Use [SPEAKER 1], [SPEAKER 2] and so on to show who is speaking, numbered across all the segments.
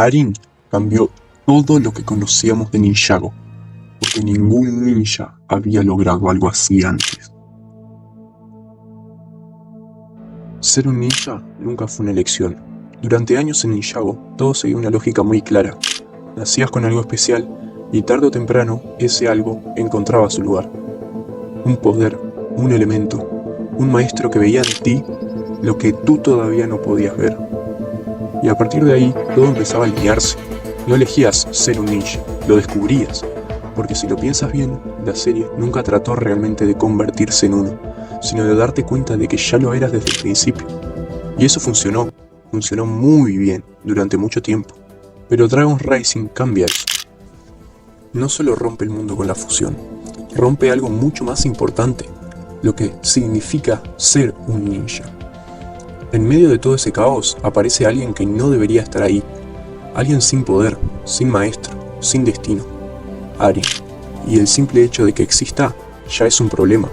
[SPEAKER 1] Arin cambió todo lo que conocíamos de Ninjago, porque ningún ninja había logrado algo así antes. Ser un ninja nunca fue una elección. Durante años en Ninjago, todo seguía una lógica muy clara. Nacías con algo especial y tarde o temprano ese algo encontraba su lugar. Un poder, un elemento, un maestro que veía en ti lo que tú todavía no podías ver. Y a partir de ahí, todo empezaba a alinearse. No elegías ser un ninja, lo descubrías. Porque si lo piensas bien, la serie nunca trató realmente de convertirse en uno, sino de darte cuenta de que ya lo eras desde el principio. Y eso funcionó muy bien durante mucho tiempo. Pero Dragon Rising cambia eso. No solo rompe el mundo con la fusión, rompe algo mucho más importante, lo que significa ser un ninja. En medio de todo ese caos aparece alguien que no debería estar ahí, alguien sin poder, sin maestro, sin destino, Arin. Y el simple hecho de que exista ya es un problema,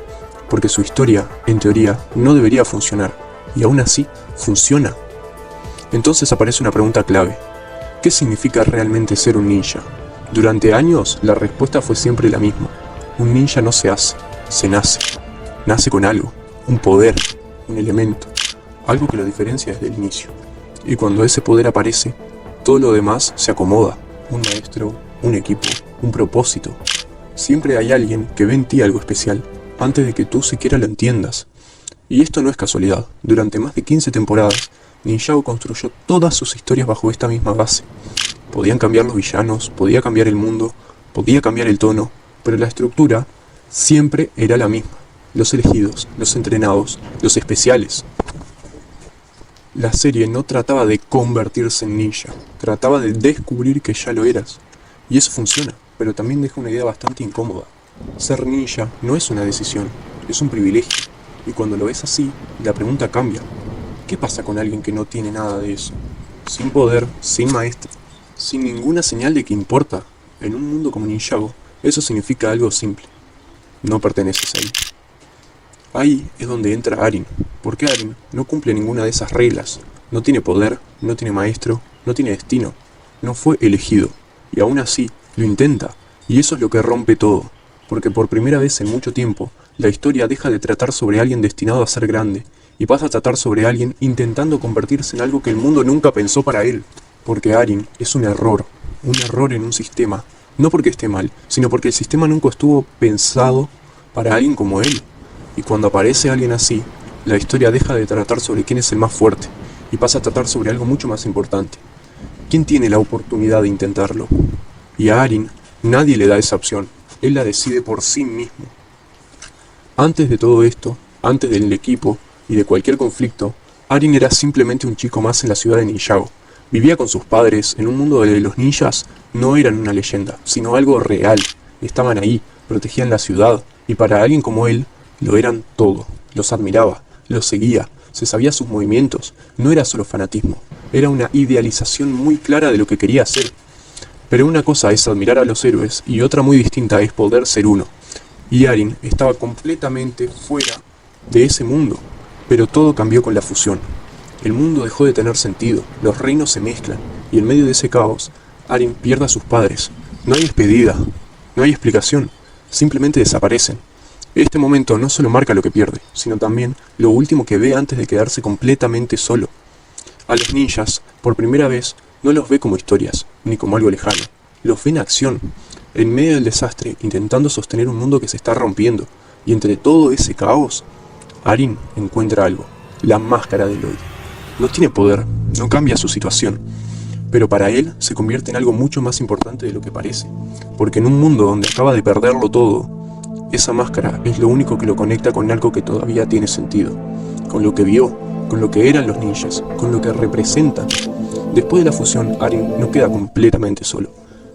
[SPEAKER 1] porque su historia, en teoría, no debería funcionar, y aún así, funciona. Entonces aparece una pregunta clave: ¿qué significa realmente ser un ninja? Durante años, la respuesta fue siempre la misma: un ninja no se hace, se nace. Nace con algo, un poder, un elemento, algo que lo diferencia desde el inicio. Y cuando ese poder aparece, todo lo demás se acomoda: un maestro, un equipo, un propósito. Siempre hay alguien que ve en ti algo especial, antes de que tú siquiera lo entiendas. Y esto no es casualidad. Durante más de 15 temporadas, Ninjago construyó todas sus historias bajo esta misma base. Podían cambiar los villanos, podía cambiar el mundo, podía cambiar el tono, pero la estructura siempre era la misma: los elegidos, los entrenados, los especiales. La serie no trataba de convertirse en ninja, trataba de descubrir que ya lo eras. Y eso funciona, pero también deja una idea bastante incómoda. Ser ninja no es una decisión, es un privilegio. Y cuando lo ves así, la pregunta cambia: ¿qué pasa con alguien que no tiene nada de eso? Sin poder, sin maestro, sin ninguna señal de que importa. En un mundo como Ninjago, eso significa algo simple: no perteneces ahí. Ahí es donde entra Arin, porque Arin no cumple ninguna de esas reglas. No tiene poder, no tiene maestro, no tiene destino. No fue elegido, y aún así lo intenta, y eso es lo que rompe todo. Porque por primera vez en mucho tiempo, la historia deja de tratar sobre alguien destinado a ser grande, y pasa a tratar sobre alguien intentando convertirse en algo que el mundo nunca pensó para él. Porque Arin es un error en un sistema, no porque esté mal, sino porque el sistema nunca estuvo pensado para alguien como él. Y cuando aparece alguien así, la historia deja de tratar sobre quién es el más fuerte, y pasa a tratar sobre algo mucho más importante: ¿quién tiene la oportunidad de intentarlo? Y a Arin nadie le da esa opción, él la decide por sí mismo. Antes de todo esto, antes del equipo y de cualquier conflicto, Arin era simplemente un chico más en la ciudad de Ninjago. Vivía con sus padres en un mundo donde los ninjas no eran una leyenda, sino algo real. Estaban ahí, protegían la ciudad, y para alguien como él, lo eran todo. Los admiraba, los seguía, se sabía sus movimientos. No era solo fanatismo, era una idealización muy clara de lo que quería hacer. Pero una cosa es admirar a los héroes y otra muy distinta es poder ser uno. Y Arin estaba completamente fuera de ese mundo. Pero todo cambió con la fusión. El mundo dejó de tener sentido, los reinos se mezclan, y en medio de ese caos, Arin pierde a sus padres. No hay despedida, no hay explicación, simplemente desaparecen. Este momento no solo marca lo que pierde, sino también lo último que ve antes de quedarse completamente solo. A los ninjas, por primera vez, no los ve como historias, ni como algo lejano. Los ve en acción, en medio del desastre, intentando sostener un mundo que se está rompiendo. Y entre todo ese caos, Arin encuentra algo: la máscara de Lloyd. No tiene poder, no cambia su situación, pero para él se convierte en algo mucho más importante de lo que parece. Porque en un mundo donde acaba de perderlo todo, esa máscara es lo único que lo conecta con algo que todavía tiene sentido, con lo que vio, con lo que eran los ninjas, con lo que representan. Después de la fusión, Arin no queda completamente solo.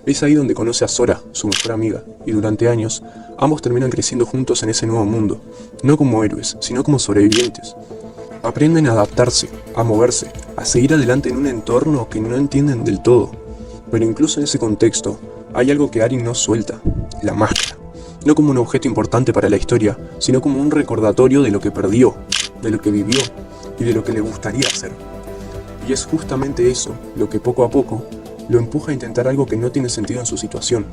[SPEAKER 1] Es ahí donde conoce a Sora, su mejor amiga, y durante años, ambos terminan creciendo juntos en ese nuevo mundo, no como héroes, sino como sobrevivientes. Aprenden a adaptarse, a moverse, a seguir adelante en un entorno que no entienden del todo. Pero incluso en ese contexto, hay algo que Arin no suelta: la máscara. No como un objeto importante para la historia, sino como un recordatorio de lo que perdió, de lo que vivió y de lo que le gustaría hacer. Y es justamente eso lo que poco a poco lo empuja a intentar algo que no tiene sentido en su situación,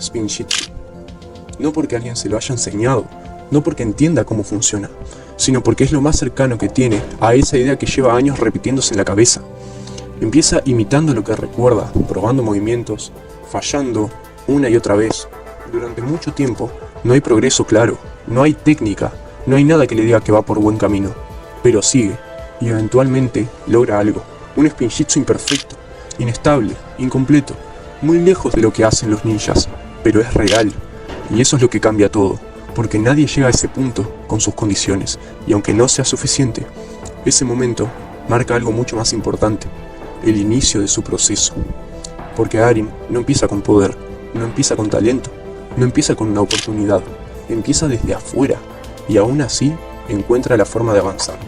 [SPEAKER 1] Spinjitzu. No porque alguien se lo haya enseñado, no porque entienda cómo funciona, sino porque es lo más cercano que tiene a esa idea que lleva años repitiéndose en la cabeza. Empieza imitando lo que recuerda, probando movimientos, fallando una y otra vez. Durante mucho tiempo no hay progreso claro, no hay técnica, no hay nada que le diga que va por buen camino, pero sigue y eventualmente logra algo, un Spinjitzu imperfecto, inestable, incompleto, muy lejos de lo que hacen los ninjas, pero es real, y eso es lo que cambia todo, porque nadie llega a ese punto con sus condiciones, y aunque no sea suficiente, ese momento marca algo mucho más importante, el inicio de su proceso, porque Arin no empieza con poder, no empieza con talento, no empieza con una oportunidad, empieza desde afuera, y aún así encuentra la forma de avanzar.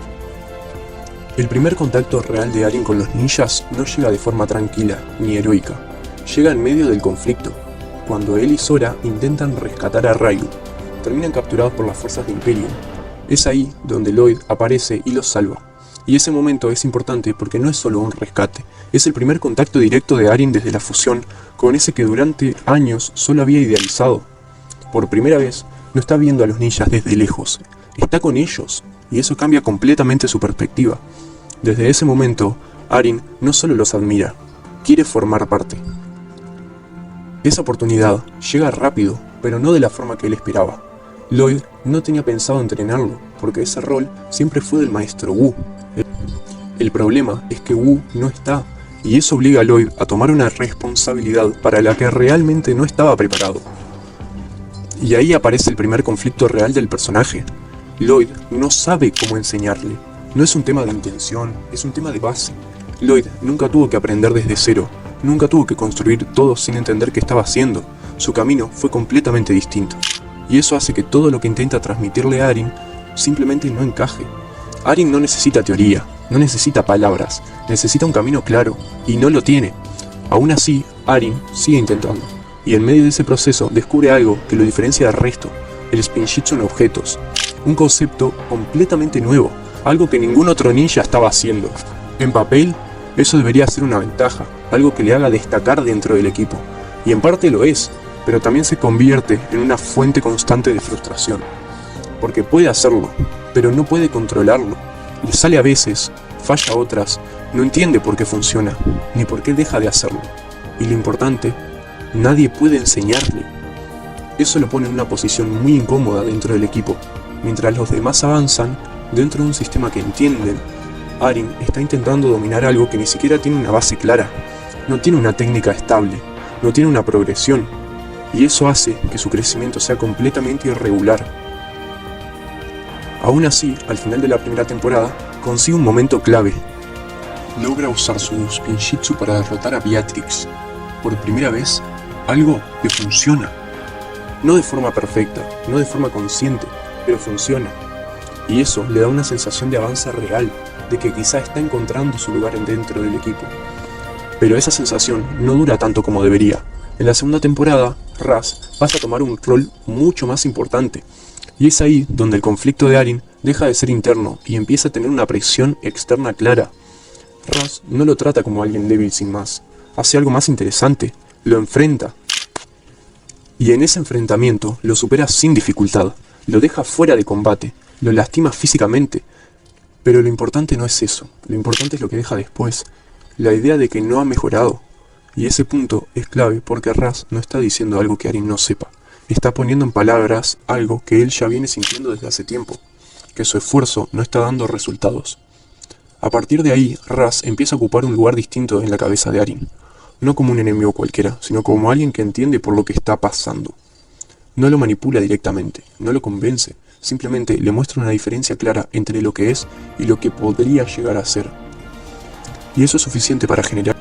[SPEAKER 1] El primer contacto real de Arin con los ninjas no llega de forma tranquila ni heroica, llega en medio del conflicto, cuando él y Sora intentan rescatar a Ryu. Terminan capturados por las fuerzas de Imperium. Es ahí donde Lloyd aparece y los salva. Y ese momento es importante porque no es solo un rescate, es el primer contacto directo de Arin desde la fusión con ese que durante años solo había idealizado. Por primera vez, no está viendo a los ninjas desde lejos, está con ellos, y eso cambia completamente su perspectiva. Desde ese momento, Arin no solo los admira, quiere formar parte. Esa oportunidad llega rápido, pero no de la forma que él esperaba. Lloyd no tenía pensado entrenarlo, porque ese rol siempre fue del maestro Wu. El problema es que Wu no está, y eso obliga a Lloyd a tomar una responsabilidad para la que realmente no estaba preparado. Y ahí aparece el primer conflicto real del personaje. Lloyd no sabe cómo enseñarle. No es un tema de intención, es un tema de base. Lloyd nunca tuvo que aprender desde cero, nunca tuvo que construir todo sin entender qué estaba haciendo. Su camino fue completamente distinto. Y eso hace que todo lo que intenta transmitirle a Arin simplemente no encaje. Arin no necesita teoría, no necesita palabras, necesita un camino claro, y no lo tiene. Aún así, Arin sigue intentando, y en medio de ese proceso descubre algo que lo diferencia del resto, el Spinjitzu en objetos. Un concepto completamente nuevo, algo que ningún otro ninja estaba haciendo. En papel, eso debería ser una ventaja, algo que le haga destacar dentro del equipo, y en parte lo es, pero también se convierte en una fuente constante de frustración, porque puede hacerlo, pero no puede controlarlo, le sale a veces, falla a otras, no entiende por qué funciona, ni por qué deja de hacerlo, y lo importante, nadie puede enseñarle. Eso lo pone en una posición muy incómoda dentro del equipo, mientras los demás avanzan dentro de un sistema que entienden. Arin está intentando dominar algo que ni siquiera tiene una base clara, no tiene una técnica estable, no tiene una progresión, y eso hace que su crecimiento sea completamente irregular. Aún así, al final de la primera temporada, consigue un momento clave. Logra usar su Spinjitzu para derrotar a Beatrix. Por primera vez, algo que funciona. No de forma perfecta, no de forma consciente, pero funciona. Y eso le da una sensación de avance real, de que quizá está encontrando su lugar dentro del equipo. Pero esa sensación no dura tanto como debería. En la segunda temporada, Raz pasa a tomar un rol mucho más importante, y es ahí donde el conflicto de Arin deja de ser interno y empieza a tener una presión externa clara. Raz no lo trata como alguien débil sin más, hace algo más interesante, lo enfrenta. Y en ese enfrentamiento lo supera sin dificultad, lo deja fuera de combate, lo lastima físicamente. Pero lo importante no es eso, lo importante es lo que deja después, la idea de que no ha mejorado. Y ese punto es clave porque Raz no está diciendo algo que Arin no sepa, está poniendo en palabras algo que él ya viene sintiendo desde hace tiempo, que su esfuerzo no está dando resultados. A partir de ahí, Raz empieza a ocupar un lugar distinto en la cabeza de Arin, no como un enemigo cualquiera, sino como alguien que entiende por lo que está pasando. No lo manipula directamente, no lo convence, simplemente le muestra una diferencia clara entre lo que es y lo que podría llegar a ser. Y eso es suficiente para generar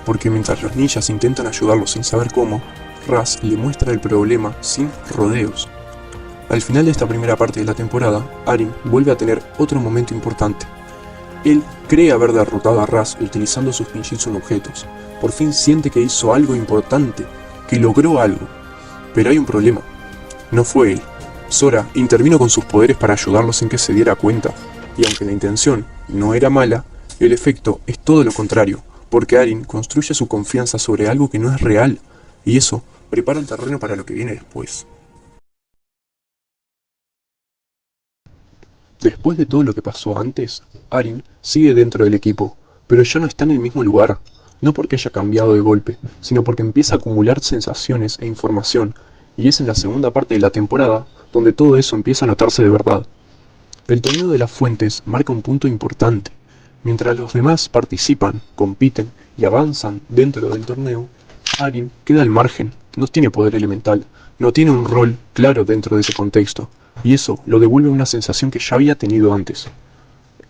[SPEAKER 1] porque mientras los ninjas intentan ayudarlo sin saber cómo, Raz le muestra el problema sin rodeos. Al final de esta primera parte de la temporada, Arin vuelve a tener otro momento importante. Él cree haber derrotado a Raz utilizando sus Spinjitzu en objetos. Por fin siente que hizo algo importante, que logró algo. Pero hay un problema. No fue él, Sora intervino con sus poderes para ayudarlo sin que se diera cuenta, y aunque la intención no era mala, el efecto es todo lo contrario, porque Arin construye su confianza sobre algo que no es real, y eso prepara el terreno para lo que viene después. Después de todo lo que pasó antes, Arin sigue dentro del equipo, pero ya no está en el mismo lugar, no porque haya cambiado de golpe, sino porque empieza a acumular sensaciones e información, y es en la segunda parte de la temporada donde todo eso empieza a notarse de verdad. El torneo de las fuentes marca un punto importante. Mientras los demás participan, compiten y avanzan dentro del torneo, Arin queda al margen, no tiene poder elemental, no tiene un rol claro dentro de ese contexto, y eso lo devuelve una sensación que ya había tenido antes,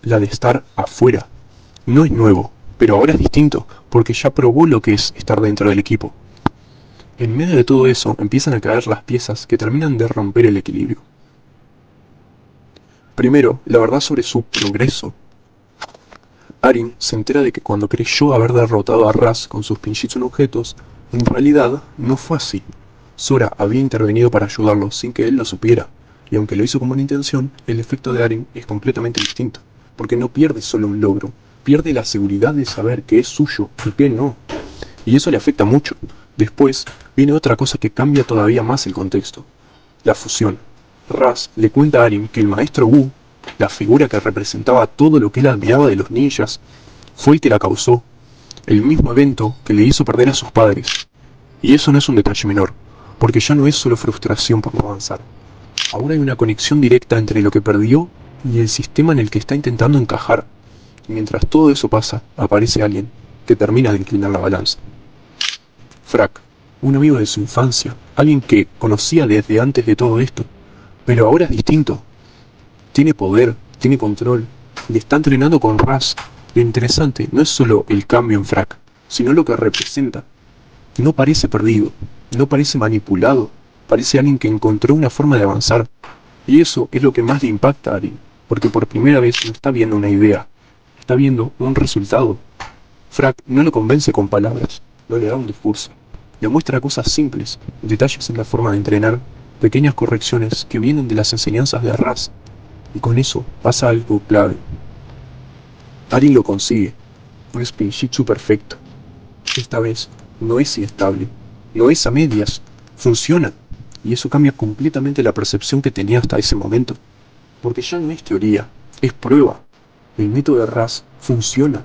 [SPEAKER 1] la de estar afuera. No es nuevo, pero ahora es distinto, porque ya probó lo que es estar dentro del equipo. En medio de todo eso empiezan a caer las piezas que terminan de romper el equilibrio. Primero, la verdad sobre su progreso. Arin se entera de que cuando creyó haber derrotado a Raz con sus Pinjitsun objetos, en realidad no fue así. Sora había intervenido para ayudarlo sin que él lo supiera, y aunque lo hizo con buena intención, el efecto de Arin es completamente distinto, porque no pierde solo un logro, pierde la seguridad de saber que es suyo y que no, y eso le afecta mucho. Después viene otra cosa que cambia todavía más el contexto, la fusión. Raz le cuenta a Arin que el maestro Wu, la figura que representaba todo lo que él admiraba de los ninjas, fue el que la causó, el mismo evento que le hizo perder a sus padres. Y eso no es un detalle menor, porque ya no es solo frustración por no avanzar. Ahora hay una conexión directa entre lo que perdió y el sistema en el que está intentando encajar. Y mientras todo eso pasa, aparece alguien que termina de inclinar la balanza. Frack, un amigo de su infancia, alguien que conocía desde antes de todo esto, pero ahora es distinto. Tiene poder, tiene control, y está entrenando con Raz. Lo interesante no es solo el cambio en Frack, sino lo que representa. No parece perdido, no parece manipulado, parece alguien que encontró una forma de avanzar. Y eso es lo que más le impacta a Arin, porque por primera vez no está viendo una idea, está viendo un resultado. Frack no lo convence con palabras, no le da un discurso. Le muestra cosas simples, detalles en la forma de entrenar, pequeñas correcciones que vienen de las enseñanzas de Raz. Y con eso pasa algo clave. Arin lo consigue, no es Pinjitsu perfecto. Esta vez no es inestable, no es a medias, funciona. Y eso cambia completamente la percepción que tenía hasta ese momento. Porque ya no es teoría, es prueba. El método de Raz funciona.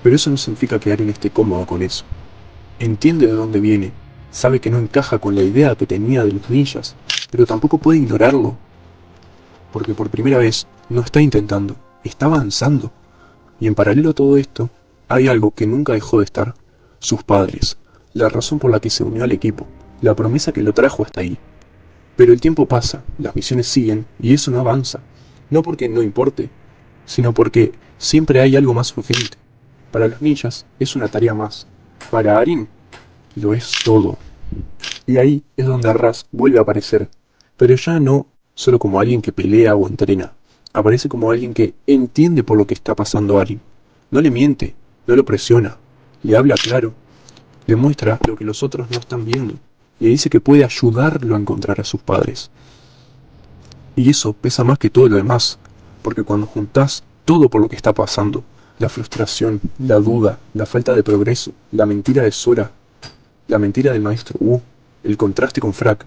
[SPEAKER 1] Pero eso no significa que Arin esté cómodo con eso. Entiende de dónde viene, sabe que no encaja con la idea que tenía de los ninjas, pero tampoco puede ignorarlo. Porque por primera vez no está intentando, está avanzando. Y en paralelo a todo esto, hay algo que nunca dejó de estar: sus padres, la razón por la que se unió al equipo, la promesa que lo trajo hasta ahí. Pero el tiempo pasa, las misiones siguen, y eso no avanza. No porque no importe, sino porque siempre hay algo más urgente. Para los ninjas es una tarea más. Para Arin lo es todo. Y ahí es donde Raz vuelve a aparecer, pero ya no solo como alguien que pelea o entrena, aparece como alguien que entiende por lo que está pasando a Arin. No le miente, no lo presiona, le habla claro, le muestra lo que los otros no están viendo, y le dice que puede ayudarlo a encontrar a sus padres. Y eso pesa más que todo lo demás, porque cuando juntás todo por lo que está pasando, la frustración, la duda, la falta de progreso, la mentira de Sora, la mentira del maestro Wu, el contraste con Frack,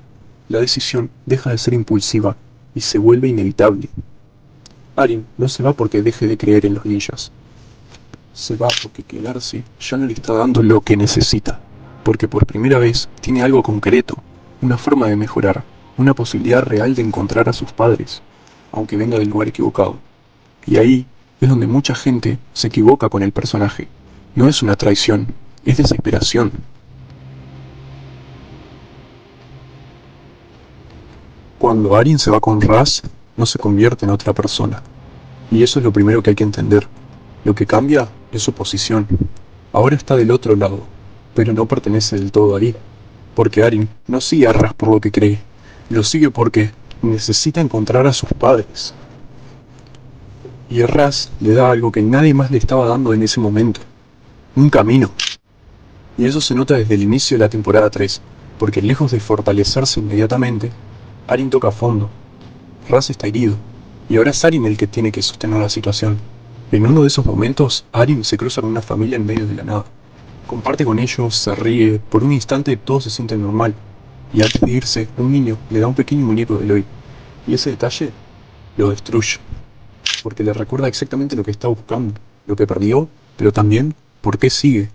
[SPEAKER 1] la decisión deja de ser impulsiva y se vuelve inevitable. Arin no se va porque deje de creer en los ninjas. Se va porque quedarse ya no le está dando lo que necesita. Porque por primera vez tiene algo concreto, una forma de mejorar, una posibilidad real de encontrar a sus padres, aunque venga del lugar equivocado. Y ahí es donde mucha gente se equivoca con el personaje. No es una traición, es desesperación. Cuando Arin se va con Raz, no se convierte en otra persona. Y eso es lo primero que hay que entender. Lo que cambia es su posición. Ahora está del otro lado, pero no pertenece del todo ahí. Porque Arin no sigue a Raz por lo que cree, lo sigue porque necesita encontrar a sus padres. Y Raz le da algo que nadie más le estaba dando en ese momento: un camino. Y eso se nota desde el inicio de la temporada 3, porque lejos de fortalecerse inmediatamente, Arin toca fondo, Raz está herido, y ahora es Arin el que tiene que sostener la situación. En uno de esos momentos, Arin se cruza con una familia en medio de la nada. Comparte con ellos, se ríe, por un instante todo se siente normal, y antes de irse, un niño le da un pequeño muñeco de Eloy, y ese detalle lo destruye, porque le recuerda exactamente lo que está buscando, lo que perdió, pero también por qué sigue.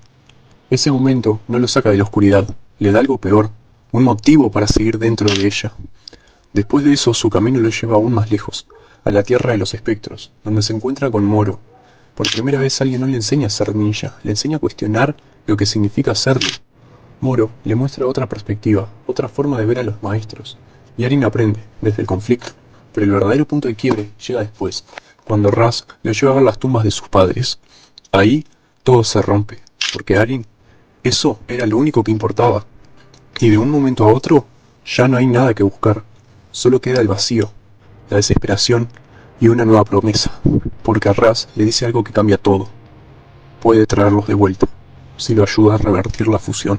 [SPEAKER 1] Ese momento no lo saca de la oscuridad, le da algo peor, un motivo para seguir dentro de ella. Después de eso, su camino lo lleva aún más lejos, a la tierra de los espectros, donde se encuentra con Moro. Por primera vez alguien no le enseña a ser ninja, le enseña a cuestionar lo que significa serlo. Moro le muestra otra perspectiva, otra forma de ver a los maestros, y Arin aprende, desde el conflicto. Pero el verdadero punto de quiebre llega después, cuando Raz lo lleva a ver las tumbas de sus padres. Ahí todo se rompe, porque Arin, eso era lo único que importaba. Y de un momento a otro, ya no hay nada que buscar, solo queda el vacío, la desesperación y una nueva promesa, porque a Raz le dice algo que cambia todo. Puede traerlos de vuelta, si lo ayuda a revertir la fusión.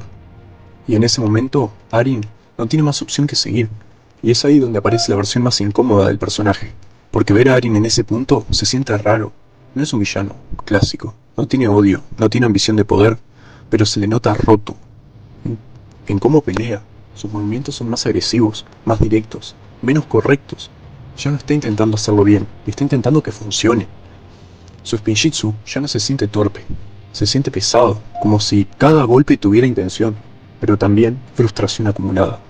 [SPEAKER 1] Y en ese momento, Arin no tiene más opción que seguir, y es ahí donde aparece la versión más incómoda del personaje, porque ver a Arin en ese punto se siente raro. No es un villano clásico, no tiene odio, no tiene ambición de poder, pero se le nota roto en cómo pelea. Sus movimientos son más agresivos, más directos, menos correctos. Ya no está intentando hacerlo bien, está intentando que funcione. Su Spinjitzu ya no se siente torpe, se siente pesado, como si cada golpe tuviera intención, pero también frustración acumulada.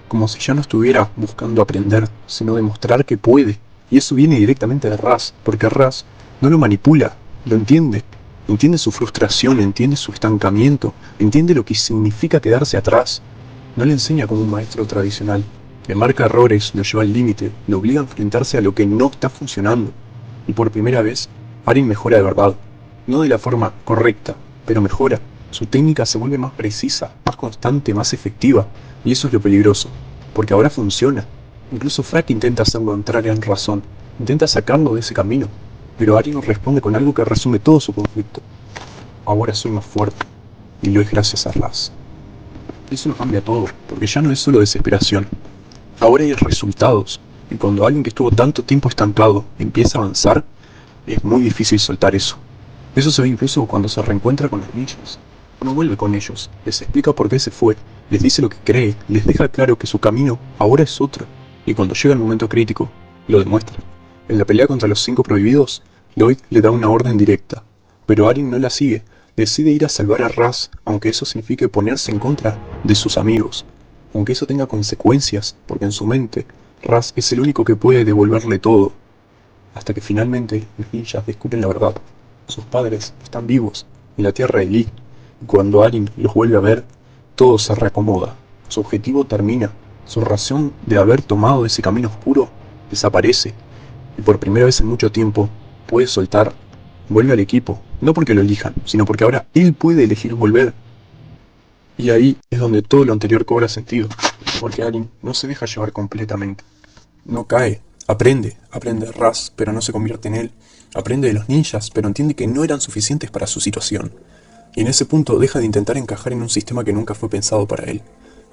[SPEAKER 1] Como si ya no estuviera buscando aprender, sino demostrar que puede. Y eso viene directamente de Raz, porque Raz no lo manipula, lo entiende. Entiende su frustración, entiende su estancamiento, entiende lo que significa quedarse atrás. No le enseña como un maestro tradicional. Le marca errores, lo lleva al límite, lo obliga a enfrentarse a lo que no está funcionando. Y por primera vez, Arin mejora de verdad. No de la forma correcta, pero mejora. Su técnica se vuelve más precisa, más constante, más efectiva. Y eso es lo peligroso, porque ahora funciona. Incluso Frack intenta hacerlo entrar en razón, intenta sacarlo de ese camino. Pero Arin responde con algo que resume todo su conflicto. Ahora soy más fuerte, y lo es gracias a Raz. Eso lo cambia todo, porque ya no es solo desesperación. Ahora hay resultados, y cuando alguien que estuvo tanto tiempo estancado empieza a avanzar, es muy difícil soltar eso. Eso se ve incluso cuando se reencuentra con los ninjas. No vuelve con ellos, les explica por qué se fue, les dice lo que cree, les deja claro que su camino ahora es otro, y cuando llega el momento crítico, lo demuestra. En la pelea contra los 5 prohibidos, Lloyd le da una orden directa, pero Arin no la sigue, decide ir a salvar a Raz, aunque eso signifique ponerse en contra de sus amigos, aunque eso tenga consecuencias, porque en su mente, Raz es el único que puede devolverle todo, hasta que finalmente los ninjas descubren la verdad. Sus padres están vivos, en la tierra de Lee, y cuando Arin los vuelve a ver, todo se reacomoda, su objetivo termina, su razón de haber tomado ese camino oscuro desaparece, y por primera vez en mucho tiempo, puede soltar, vuelve al equipo, no porque lo elijan, sino porque ahora él puede elegir volver. Y ahí es donde todo lo anterior cobra sentido, porque Arin no se deja llevar completamente, no cae, aprende de Raz, pero no se convierte en él, aprende de los ninjas, pero entiende que no eran suficientes para su situación, y en ese punto deja de intentar encajar en un sistema que nunca fue pensado para él,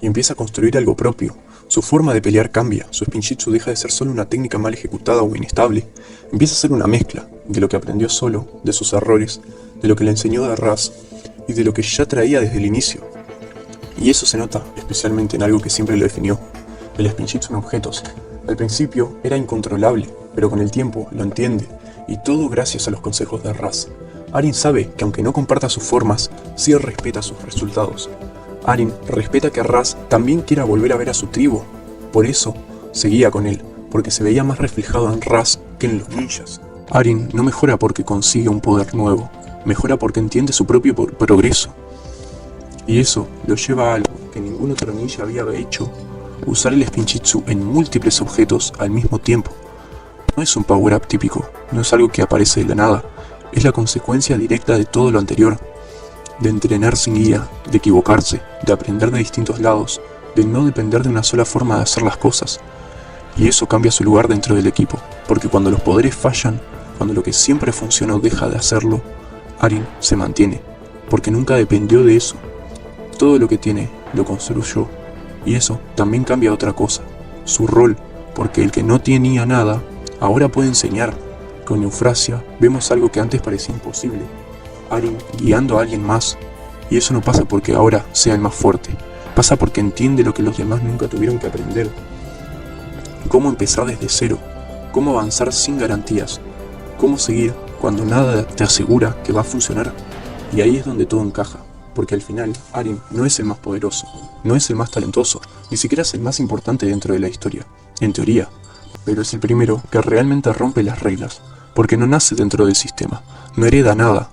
[SPEAKER 1] y empieza a construir algo propio. Su forma de pelear cambia, su Spinjitzu deja de ser solo una técnica mal ejecutada o inestable, empieza a ser una mezcla de lo que aprendió solo, de sus errores, de lo que le enseñó de Raz, y de lo que ya traía desde el inicio. Y eso se nota especialmente en algo que siempre lo definió, el Spinjitzu en objetos. Al principio era incontrolable, pero con el tiempo lo entiende, y todo gracias a los consejos de Raz. Arin sabe que aunque no comparta sus formas, sí respeta sus resultados. Arin respeta que Raz también quiera volver a ver a su tribu, por eso seguía con él, porque se veía más reflejado en Raz que en los ninjas. Arin no mejora porque consigue un poder nuevo, mejora porque entiende su propio progreso. Y eso lo lleva a algo que ningún otro ninja había hecho: usar el Spinjitzu en múltiples objetos al mismo tiempo. No es un power-up típico, no es algo que aparece de la nada, es la consecuencia directa de todo lo anterior, de entrenar sin guía, de equivocarse, de aprender de distintos lados, de no depender de una sola forma de hacer las cosas. Y eso cambia su lugar dentro del equipo, porque cuando los poderes fallan, cuando lo que siempre funcionó deja de hacerlo, Arin se mantiene, porque nunca dependió de eso. Todo lo que tiene lo construyó, y eso también cambia otra cosa, su rol porque el que no tenía nada, ahora puede enseñar. Con Eufrasia vemos algo que antes parecía imposible. Arin guiando a alguien más. Y eso no pasa porque ahora sea el más fuerte. Pasa porque entiende lo que los demás nunca tuvieron que aprender. Cómo empezar desde cero. Cómo avanzar sin garantías. Cómo seguir cuando nada te asegura que va a funcionar. Y ahí es donde todo encaja. Porque al final, Arin no es el más poderoso, no es el más talentoso, ni siquiera es el más importante dentro de la historia, en teoría. Pero es el primero que realmente rompe las reglas, porque no nace dentro del sistema, no hereda nada,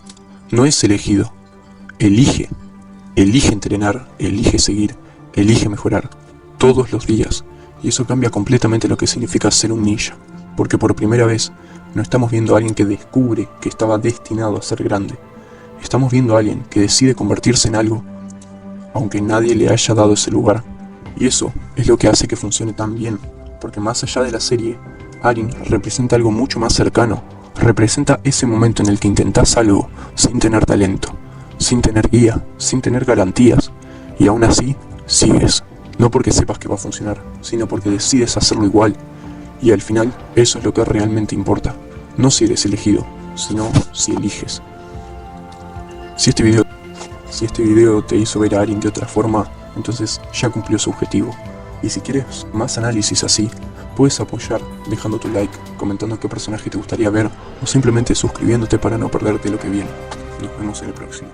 [SPEAKER 1] no es elegido. Elige entrenar, elige seguir, elige mejorar, todos los días. Y eso cambia completamente lo que significa ser un ninja, porque por primera vez no estamos viendo a alguien que descubre que estaba destinado a ser grande. Estamos viendo a alguien que decide convertirse en algo, aunque nadie le haya dado ese lugar. Y eso es lo que hace que funcione tan bien, porque más allá de la serie, Arin representa algo mucho más cercano. Representa ese momento en el que intentás algo sin tener talento, sin tener guía, sin tener garantías, y aún así, sigues. No porque sepas que va a funcionar, sino porque decides hacerlo igual. Y al final, eso es lo que realmente importa. No si eres elegido, sino si eliges. Si este video te hizo ver a Arin de otra forma, entonces ya cumplió su objetivo. Y si quieres más análisis así, puedes apoyar dejando tu like, comentando qué personaje te gustaría ver, o simplemente suscribiéndote para no perderte lo que viene. Nos vemos en el próximo.